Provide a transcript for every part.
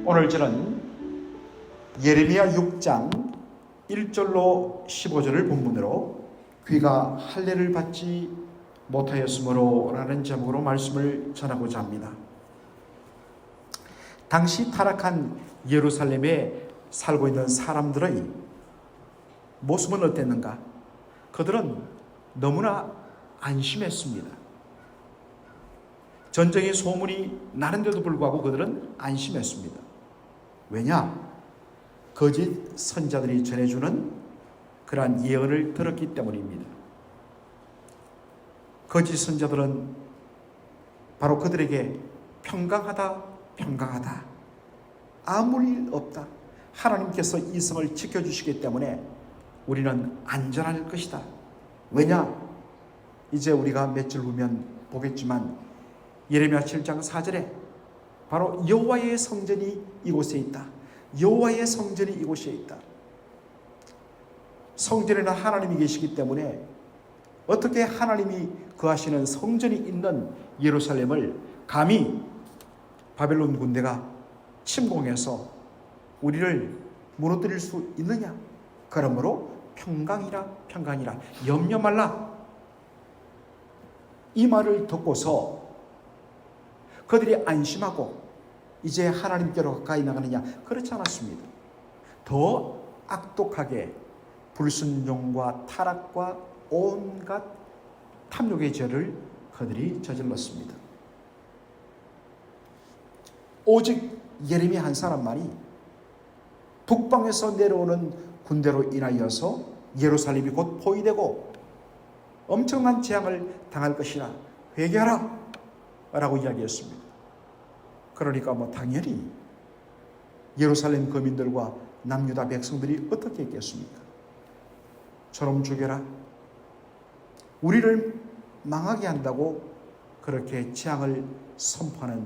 오늘 저는 예레미야 6장 1절로 15절을 본문으로 귀가 할례를 받지 못하였으므로 라는 제목으로 말씀을 전하고자 합니다. 당시 타락한 예루살렘에 살고 있는 사람들의 모습은 어땠는가? 그들은 너무나 안심했습니다. 전쟁의 소문이 나는데도 불구하고 그들은 안심했습니다. 왜냐? 거짓 선자들이 전해주는 그러한 예언을 들었기 때문입니다. 거짓 선자들은 바로 그들에게 평강하다, 평강하다, 아무 일 없다, 하나님께서 이 성을 지켜주시기 때문에 우리는 안전할 것이다. 왜냐? 이제 우리가 며칠 후면 보겠지만 예레미야 7장 4절에 바로 여호와의 성전이 이곳에 있다. 여호와의 성전이 이곳에 있다. 성전에는 하나님이 계시기 때문에 어떻게 하나님이 거하시는 성전이 있는 예루살렘을 감히 바벨론 군대가 침공해서 우리를 무너뜨릴 수 있느냐? 그러므로 평강이라, 평강이라, 염려 말라. 이 말을 듣고서 그들이 안심하고 이제 하나님께로 가까이 나가느냐? 그렇지 않았습니다. 더 악독하게 불순종과 타락과 온갖 탐욕의 죄를 그들이 저질렀습니다. 오직 예레미야 한 사람만이 북방에서 내려오는 군대로 인하여서 예루살렘이 곧 포위되고 엄청난 재앙을 당할 것이라 회개하라 라고 이야기했습니다. 그러니까 당연히 예루살렘 거민들과 남유다 백성들이 어떻게 했겠습니까? 저놈 죽여라, 우리를 망하게 한다고 그렇게 재앙을 선포하는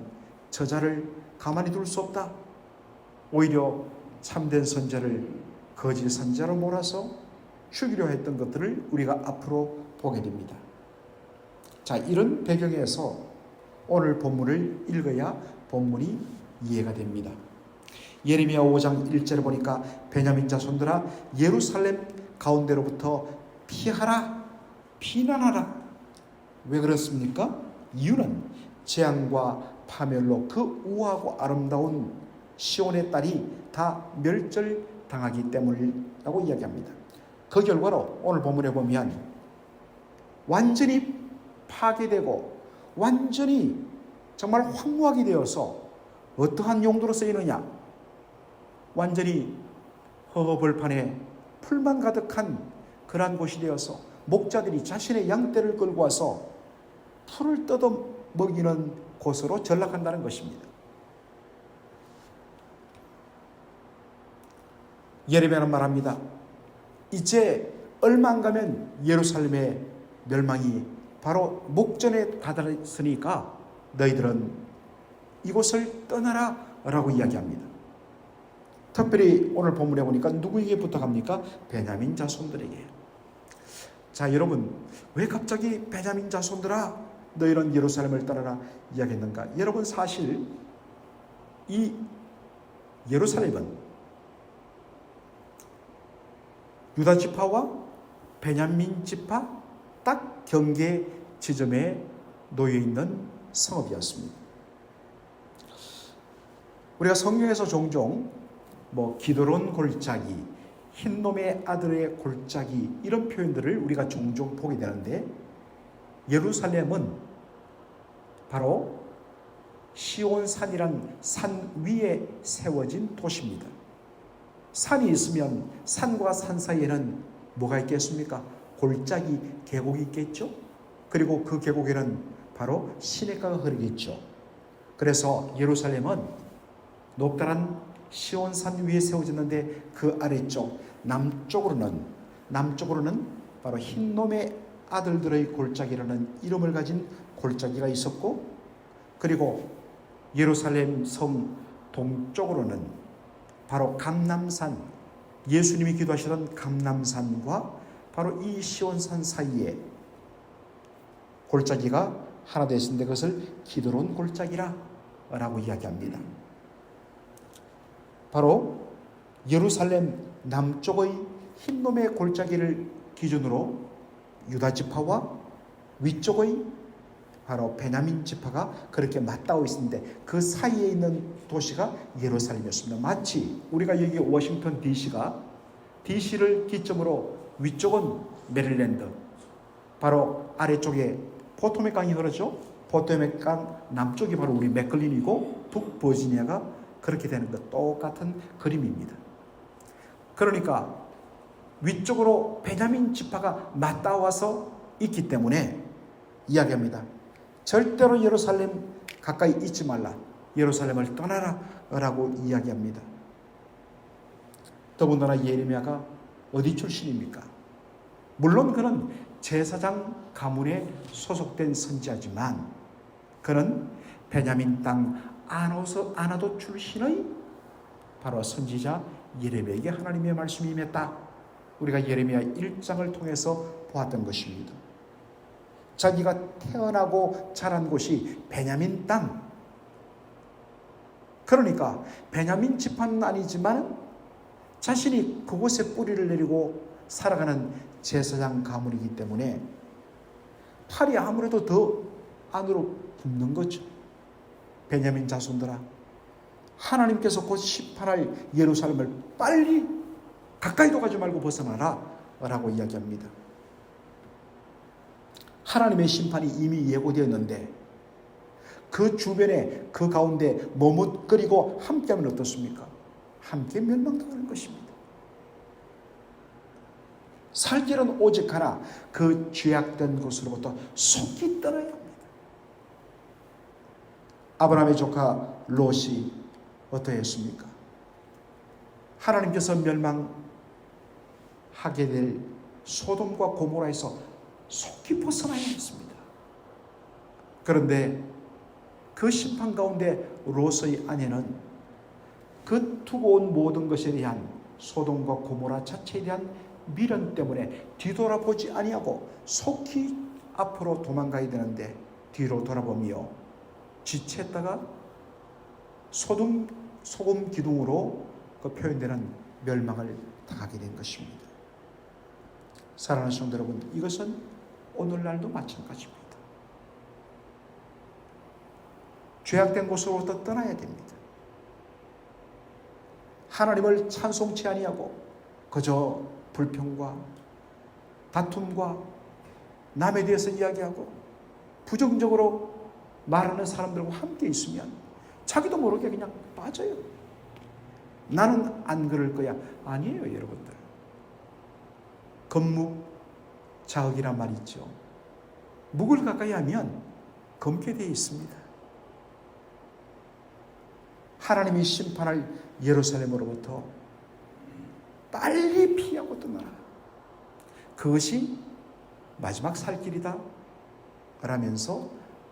저자를 가만히 둘 수 없다. 오히려 참된 선자를 거짓 선자로 몰아서 죽이려 했던 것들을 우리가 앞으로 보게 됩니다. 자, 이런 배경에서 오늘 본문을 읽어야 본문이 이해가 됩니다. 예레미야 5장 1절에 보니까 베냐민 자손들아 예루살렘 가운데로부터 피하라, 피난하라. 왜 그렇습니까? 이유는 재앙과 파멸로 그 우아하고 아름다운 시온의 딸이 다 멸절당하기 때문이라고 이야기합니다. 그 결과로 오늘 본문에 보면 완전히 파괴되고 완전히 정말 황무하게 되어서 어떠한 용도로 쓰이느냐? 완전히 허허벌판에 풀만 가득한 그러한 곳이 되어서 목자들이 자신의 양떼를 끌고 와서 풀을 뜯어 먹이는 곳으로 전락한다는 것입니다. 예레미야는 말합니다. 이제 얼마 안 가면 예루살렘의 멸망이 바로 목전에 다다랐으니까 너희들은 이곳을 떠나라 라고 이야기합니다. 특별히 오늘 본문에 보니까 누구에게 부탁합니까? 베냐민 자손들에게. 자, 여러분, 왜 갑자기 베냐민 자손들아 너희는 예루살렘을 떠나라 이야기했는가? 여러분, 사실 이 예루살렘은 유다 지파와 베냐민 지파 딱 경계 지점에 놓여 있는 성읍이었습니다. 우리가 성경에서 종종 기드론 골짜기, 흰놈의 아들의 골짜기 이런 표현들을 우리가 종종 보게 되는데 예루살렘은 바로 시온산이란 산 위에 세워진 도시입니다. 산이 있으면 산과 산 사이에는 뭐가 있겠습니까? 골짜기, 계곡이 있겠죠. 그리고 그 계곡에는 바로 시냇가가 흐르겠죠. 그래서 예루살렘은 높다란 시온산 위에 세워졌는데 그 아래쪽 남쪽으로는 바로 흰놈의 아들들의 골짜기라는 이름을 가진 골짜기가 있었고, 그리고 예루살렘 성 동쪽으로는 바로 감람산, 예수님이 기도하시던 감람산과 바로 이 시온산 사이에 골짜기가 하나 되어 있는데 그것을 기드론 골짜기라고 이야기합니다. 바로 예루살렘 남쪽의 흰놈의 골짜기를 기준으로 유다 지파와 위쪽의 바로 베냐민 지파가 그렇게 맞닿아 있었는데 그 사이에 있는 도시가 예루살렘이었습니다. 마치 우리가 여기 워싱턴 DC를 기점으로 위쪽은 메릴랜드, 바로 아래쪽에 포토맥 강이 흐르죠. 포토맥 강 남쪽이 바로 우리 맥클린이고 북버지니아가 그렇게 되는 것 똑같은 그림입니다. 그러니까 위쪽으로 베냐민 지파가 맞닿아서 있기 때문에 이야기합니다. 절대로 예루살렘 가까이 있지 말라. 예루살렘을 떠나라 라고 이야기합니다. 더군다나 예레미야가 어디 출신입니까? 물론 그는 제사장 가문에 소속된 선지자지만 그는 베냐민 땅 아나도 출신의 바로 선지자 예레미야에게 하나님의 말씀이 임했다. 우리가 예레미야 1장을 통해서 보았던 것입니다. 자기가 태어나고 자란 곳이 베냐민 땅. 그러니까 베냐민 지파는 아니지만 자신이 그곳에 뿌리를 내리고 살아가는 제사장 가문이기 때문에 팔이 아무래도 더 안으로 굽는 거죠. 베냐민 자손들아, 하나님께서 곧 심판할 예루살렘을 빨리 가까이도 가지 말고 벗어나라 라고 이야기합니다. 하나님의 심판이 이미 예고되었는데 그 주변에 그 가운데 머뭇거리고 함께하면 어떻습니까? 함께 멸망당하는 것입니다. 살 길은 오직 하나, 그 죄악된 곳으로부터 속히 떠나야 합니다. 아브라함의 조카 롯이 어떠했습니까? 하나님께서 멸망하게 될 소돔과 고모라에서 속히 벗어나야 했습니다. 그런데 그 심판 가운데 롯의 아내는 그 두고 온 모든 것에 대한 소돔과 고모라 자체에 대한 미련 때문에 뒤돌아보지 아니하고 속히 앞으로 도망가야 되는데 뒤로 돌아보며 지체했다가 소금 기둥으로 그 표현되는 멸망을 당하게 된 것입니다. 사랑하는 성도 여러분, 이것은 오늘날도 마찬가지입니다. 죄악된 곳으로부터 떠나야 됩니다. 하나님을 찬송치 아니하고 그저 불평과 다툼과 남에 대해서 이야기하고 부정적으로 말하는 사람들과 함께 있으면 자기도 모르게 그냥 빠져요. 나는 안 그럴 거야. 아니에요, 여러분들. 검묵자흑이란 말 있죠. 묵을 가까이 하면 검게 되어 있습니다. 하나님이 심판할 예루살렘으로부터 빨리 피하고 떠나라. 그것이 마지막 살 길이다 라면서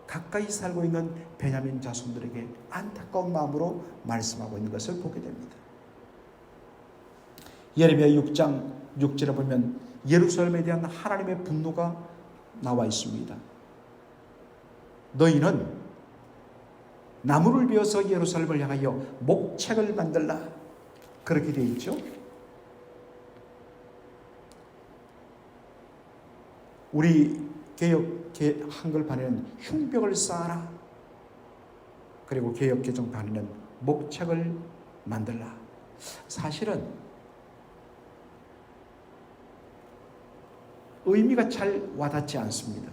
가까이 살고 있는 베냐민 자손들에게 안타까운 마음으로 말씀하고 있는 것을 보게 됩니다. 예레미야 6장 6절에 보면 예루살렘에 대한 하나님의 분노가 나와 있습니다. 너희는 나무를 베어서 예루살렘을 향하여 목책을 만들라. 그렇게 되어 있죠. 우리 개역 한글판에는 흉벽을 쌓아라. 그리고 개역 개정판에는 목책을 만들라. 사실은 의미가 잘 와닿지 않습니다.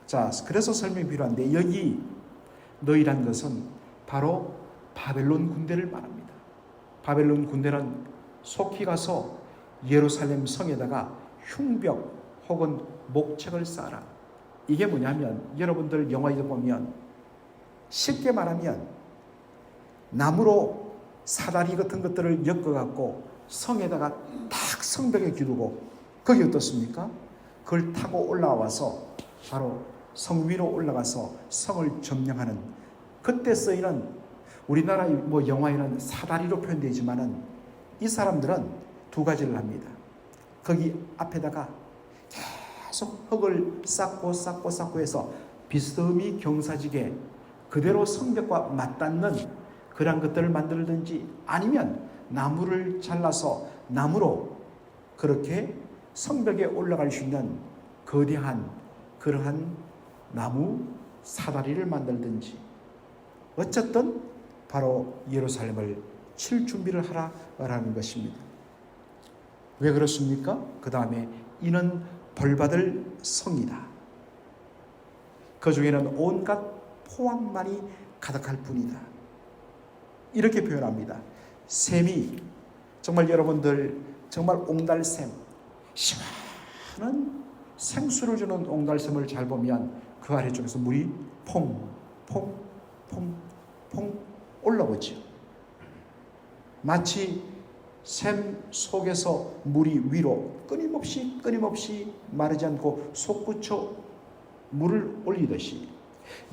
자, 그래서 설명이 필요한데 여기 너희란 것은 바로 바벨론 군대를 말합니다. 바벨론 군대는 속히 가서 예루살렘 성에다가 흉벽 혹은 목책을 쌓아라. 이게 뭐냐면 여러분들 영화에도 보면 쉽게 말하면 나무로 사다리 같은 것들을 엮어갖고 성에다가 딱 성벽에 기두고 거기 어떻습니까? 그걸 타고 올라와서 바로 성 위로 올라가서 성을 점령하는, 그때 쓰이는 우리나라 영화에는 사다리로 표현되지만은 이 사람들은 두 가지를 합니다. 거기 앞에다가 계속 흙을 쌓고 해서 비스듬히 경사지게 그대로 성벽과 맞닿는 그러한 것들을 만들든지 아니면 나무를 잘라서 나무로 그렇게 성벽에 올라갈 수 있는 거대한 그러한 나무 사다리를 만들든지 어쨌든 바로 예루살렘을 칠 준비를 하라는 것입니다. 왜 그렇습니까? 그 다음에 이는 벌받을 성이다. 그 중에는 온갖 포악만이 가득할 뿐이다. 이렇게 표현합니다. 샘이 정말 여러분들 정말 옹달샘, 시원한 생수를 주는 옹달샘을 잘 보면 그 아래쪽에서 물이 퐁퐁퐁퐁 올라오죠. 마치 샘 속에서 물이 위로 끊임없이 마르지 않고 솟구쳐 물을 올리듯이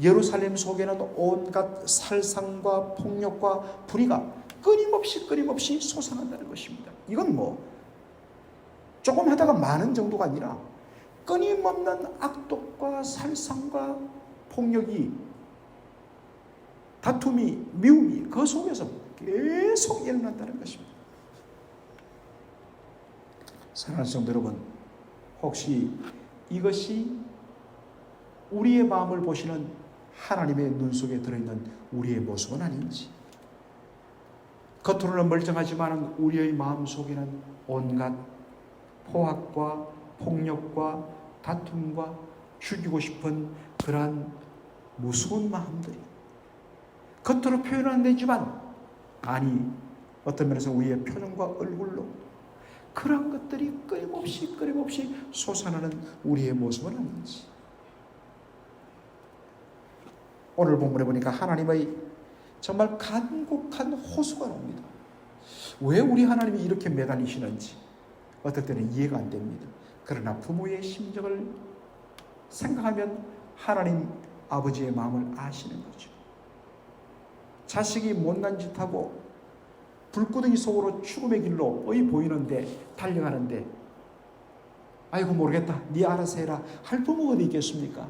예루살렘 속에는 온갖 살상과 폭력과 불의가 끊임없이 솟아난다는 것입니다. 이건 조금 하다가 많은 정도가 아니라 끊임없는 악독과 살상과 폭력이, 다툼이, 미움이 그 속에서 계속 일어난다는 것입니다. 사랑하는 성도 여러분, 혹시 이것이 우리의 마음을 보시는 하나님의 눈 속에 들어있는 우리의 모습은 아닌지, 겉으로는 멀쩡하지만 우리의 마음 속에는 온갖 포악과 폭력과 다툼과 죽이고 싶은 그러한 무서운 마음들이 겉으로 표현은 안 되지만 어떤 면에서 우리의 표정과 얼굴로 그러한 것들이 끊임없이 솟아나는 우리의 모습은 아닌지. 오늘 본문에 보니까 하나님의 정말 간곡한 호소가 나옵니다. 왜 우리 하나님이 이렇게 매달리시는지 어떨 때는 이해가 안 됩니다. 그러나 부모의 심정을 생각하면 하나님 아버지의 마음을 아시는 거죠. 자식이 못난 짓하고 불구덩이 속으로 죽음의 길로 뻔히 보이는데 달려가는데 아이고 모르겠다, 네 알아서 해라 할 부모가 어디 있겠습니까?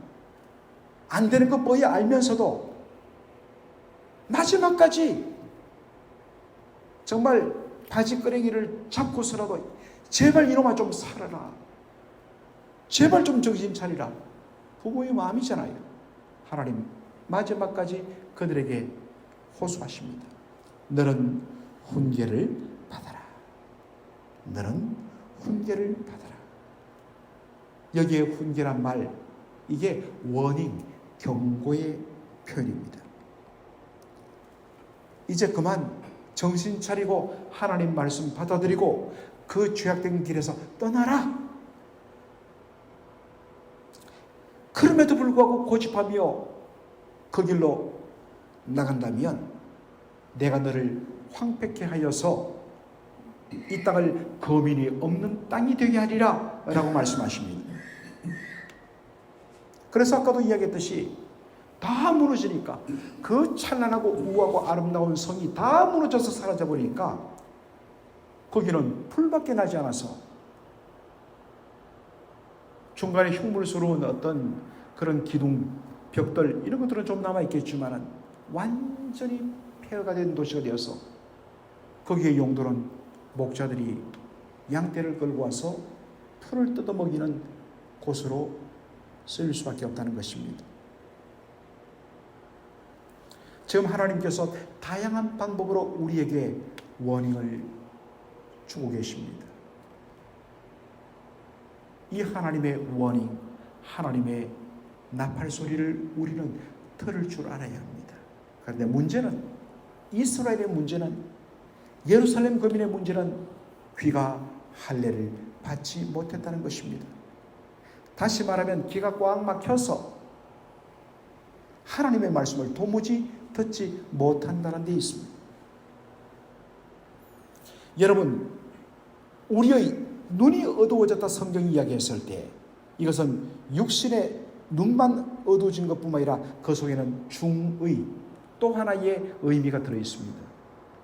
안 되는 거 뻔히 알면서도 마지막까지 정말 바지끄레기를 잡고서라도 제발 이놈아 좀 살아라, 제발 좀 정신 차리라, 부모의 마음이잖아요. 하나님 마지막까지 그들에게 호소하십니다. 너는 훈계를 받아라. 너는 훈계를 받아라. 여기에 훈계란 말, 이게 워닝, 경고의 표현입니다. 이제 그만 정신 차리고 하나님 말씀 받아들이고 그 죄악된 길에서 떠나라. 그럼에도 불구하고 고집하며 그 길로 나간다면 내가 너를 황폐케 하여서 이 땅을 거민이 없는 땅이 되게 하리라 라고 말씀하십니다. 그래서 아까도 이야기했듯이 다 무너지니까 그 찬란하고 우아하고 아름다운 성이 다 무너져서 사라져버리니까 거기는 풀밖에 나지 않아서 중간에 흉물스러운 어떤 그런 기둥, 벽돌 이런 것들은 좀 남아있겠지만 완전히 폐허가 된 도시가 되어서 거기에 용도는 목자들이 양떼를 끌고 와서 풀을 뜯어먹이는 곳으로 쓰일 수밖에 없다는 것입니다. 지금 하나님께서 다양한 방법으로 우리에게 워닝을 주고 계십니다. 이 하나님의 워닝, 하나님의 나팔 소리를 우리는 들을 줄 알아야 합니다. 그런데 문제는, 이스라엘의 문제는, 예루살렘 거민의 문제는 귀가 할례를 받지 못했다는 것입니다. 다시 말하면 귀가 꽉 막혀서 하나님의 말씀을 도무지 듣지 못한다는 데 있습니다. 여러분, 우리의 눈이 어두워졌다 성경이 이야기했을 때 이것은 육신의 눈만 어두워진 것뿐만 아니라 그 속에는 중의 또 하나의 의미가 들어있습니다.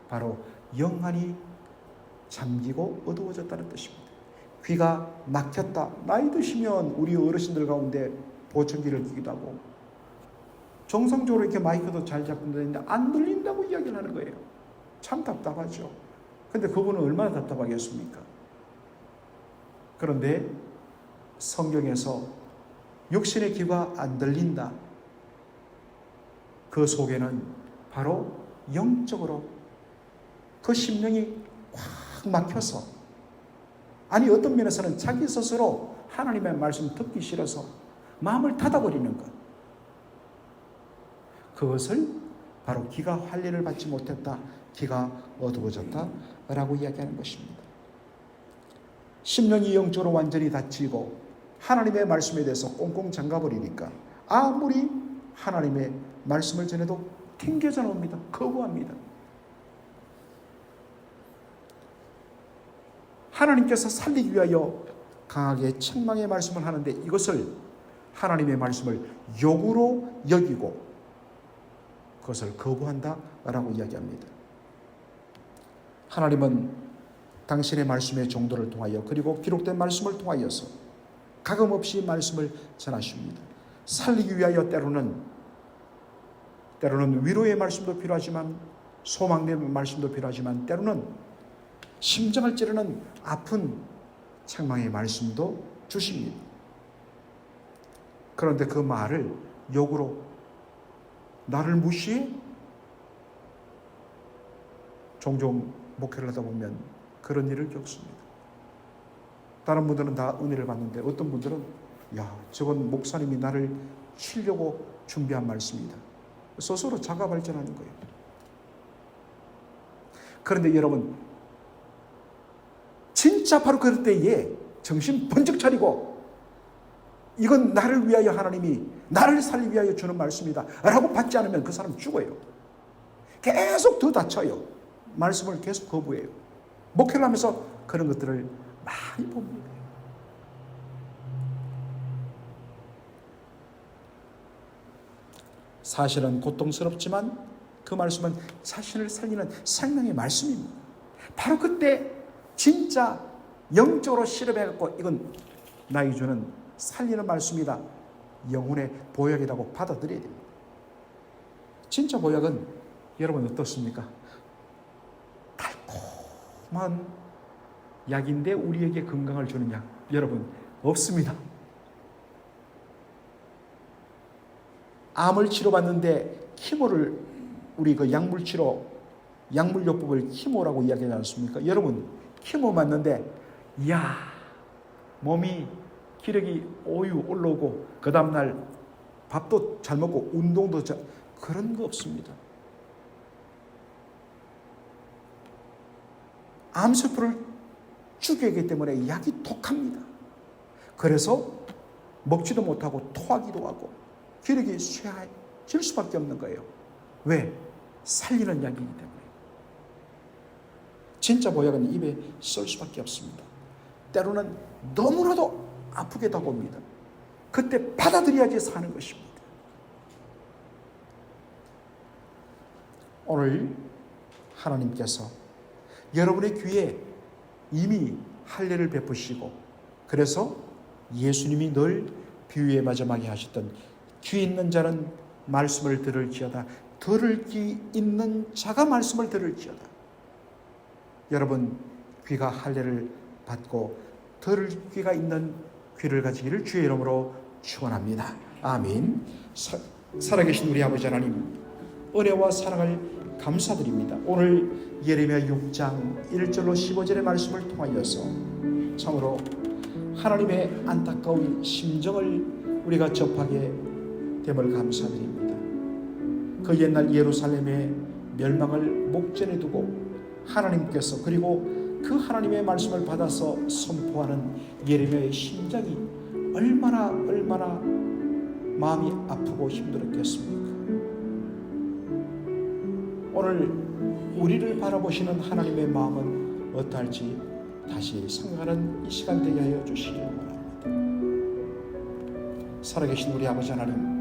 바로 영안이 잠기고 어두워졌다는 뜻입니다. 귀가 막혔다. 나이 드시면 우리 어르신들 가운데 보청기를 끼기도 하고 정상적으로 이렇게 마이크도 잘 잡고 있는데 안 들린다고 이야기를 하는 거예요. 참 답답하죠. 근데 그분은 얼마나 답답하겠습니까? 그런데 성경에서 육신의 귀가 안 들린다. 그 속에는 바로 영적으로 그 심령이 꽉 막혀서, 아니 어떤 면에서는 자기 스스로 하나님의 말씀 듣기 싫어서 마음을 닫아버리는 것, 그것을 바로 귀가 할례를 받지 못했다, 귀가 어두워졌다 라고 이야기하는 것입니다. 심령이 영적으로 완전히 닫히고 하나님의 말씀에 대해서 꽁꽁 잠가버리니까 아무리 하나님의 말씀을 전해도 튕겨져 나옵니다. 거부합니다. 하나님께서 살리기 위하여 강하게 책망의 말씀을 하는데 이것을 하나님의 말씀을 욕으로 여기고 그것을 거부한다라고 이야기합니다. 하나님은 당신의 말씀의 정도를 통하여 그리고 기록된 말씀을 통하여서 가감없이 말씀을 전하십니다. 살리기 위하여 때로는 위로의 말씀도 필요하지만 소망의 말씀도 필요하지만 때로는 심장을 찌르는 아픈 책망의 말씀도 주십니다. 그런데 그 말을 욕으로 나를 무시해? 종종 목회를 하다 보면 그런 일을 겪습니다. 다른 분들은 다 은혜를 받는데 어떤 분들은 야, 저건 목사님이 나를 치려고 준비한 말씀이다. 스스로 자가 발전하는 거예요. 그런데 여러분, 진짜 바로 그럴 때에 정신 번쩍 차리고 이건 나를 위하여 하나님이 나를 살리기 위하여 주는 말씀이다 라고 받지 않으면 그 사람 죽어요. 계속 더 다쳐요. 말씀을 계속 거부해요. 목회를 하면서 그런 것들을 많이 봅니다. 사실은 고통스럽지만 그 말씀은 자신을 살리는 생명의 말씀입니다. 바로 그때 진짜 영적으로 실험해갖고 이건 나에게 주는 살리는 말씀이다, 영혼의 보약이라고 받아들여야 됩니다. 진짜 보약은 여러분 어떻습니까? 달콤한 약인데 우리에게 건강을 주는 약, 여러분 없습니다. 암을 치료받는데 키모를, 우리 그 약물요법을 키모라고 이야기하지 않습니까? 여러분 키모 맞는데 이야 몸이 기력이 오유 올라오고 그 다음날 밥도 잘 먹고 운동도 잘, 그런 거 없습니다. 암세포를 죽이기 때문에 약이 독합니다. 그래서 먹지도 못하고 토하기도 하고 기력이 쇠해질 수밖에 없는 거예요. 왜? 살리는 약이기 때문에. 진짜 보약은 입에 쏠 수밖에 없습니다. 때로는 너무나도 아프게 다가옵니다. 그때 받아들여야지 사는 것입니다. 오늘 하나님께서 여러분의 귀에 이미 할례를 베푸시고, 그래서 예수님이 늘 비유의 마지막에 하셨던 귀 있는 자는 말씀을 들을지어다, 들을 귀 있는 자가 말씀을 들을지어다. 여러분 귀가 할례를 받고 들을 귀가 있는 귀를 가지기를 주의 이름으로 축원합니다. 아멘. 살아계신 우리 아버지 하나님, 은혜와 사랑을 감사드립니다. 오늘 예레미야 6장 1절로 15절의 말씀을 통하여서 참으로 하나님의 안타까운 심정을 우리가 접하게 됨을 감사드립니다. 그 옛날 예루살렘의 멸망을 목전에 두고 하나님께서, 그리고 그 하나님의 말씀을 받아서 선포하는 예레미야의 심정이 얼마나 마음이 아프고 힘들었겠습니까? 오늘 우리를 바라보시는 하나님의 마음은 어떠할지 다시 생각하는 이 시간 되게 하여 주시기 원합니다. 살아계신 우리 아버지 하나님,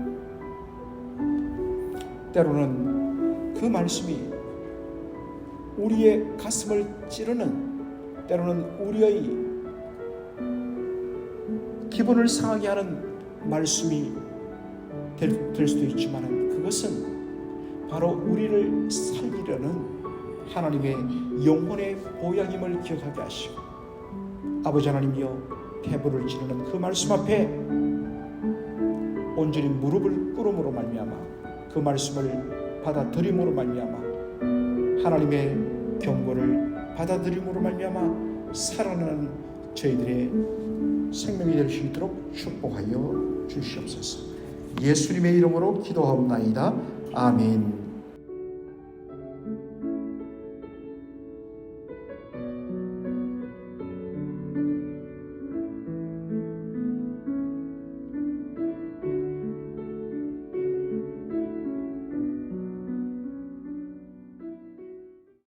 때로는 그 말씀이 우리의 가슴을 찌르는, 때로는 우리의 기분을 상하게 하는 말씀이 될 수도 있지만 그것은 바로 우리를 살리려는 하나님의 영혼의 보약임을 기억하게 하시고, 아버지 하나님이여, 태부를 지르는 그 말씀 앞에 온전히 무릎을 꿇음으로 말미암아 그 말씀을 받아들임으로 말미암아 하나님의 경고를 받아들임으로 말미암아 살아나는 저희들의 생명이 될 수 있도록 축복하여 주시옵소서. 예수님의 이름으로 기도하옵나이다. 아멘.